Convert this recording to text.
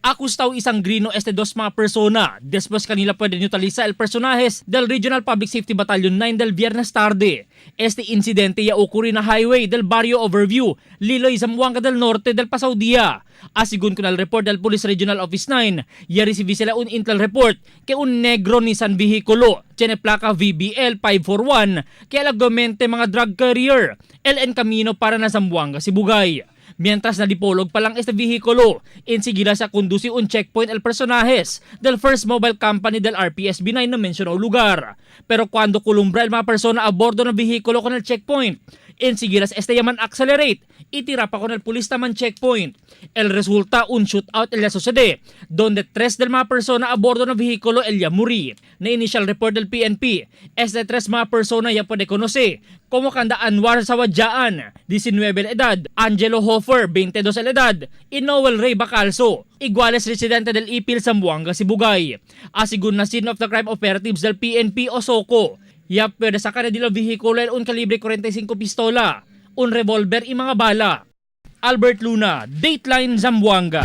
Acustado isang grino dos mga persona. Después kanila puede neutralizar el personajes del Regional Public Safety Battalion 9 del viernes tarde. Este incidente ya ocurrió na highway del barrio Overview, Liloy, Zamboanga del Norte del pasado día. Asigun con el report del Police Regional Office 9, ya recibí sila un intel report que un negro Nissan vehikulo, tiene placa VBL 541, que alagamente mga drug carrier, el en camino para na Zamboanga, Sibugay. Mientras nalipolog pa lang este vehikulo, enseguida sa conduce un checkpoint el personajes del first mobile company del RPSB 9 na mencionado lugar. Pero cuando columbra el mga persona a bordo ng vehikulo con el checkpoint, enseguida este yaman accelerate, itira pa con el pulis taman checkpoint. El resulta un shootout el sucede, donde 3 del mga persona a bordo ng vehikulo el ya muri. Na initial report del PNP, este 3 mga persona ya puede conocer como Kanda Anwar Sawadyaan, 19 el edad, Angelo Hofer, 22 el edad, y Noel Ray Bacalso, iguales residente del Ipil, Zamboanga, Sibugay. Asigun na scene of the crime operatives del PNP o SOCO, ya pwede sa kanila vehikulo un kalibre 45 pistola, un revolver y mga bala. Albert Luna, Dateline Zamboanga.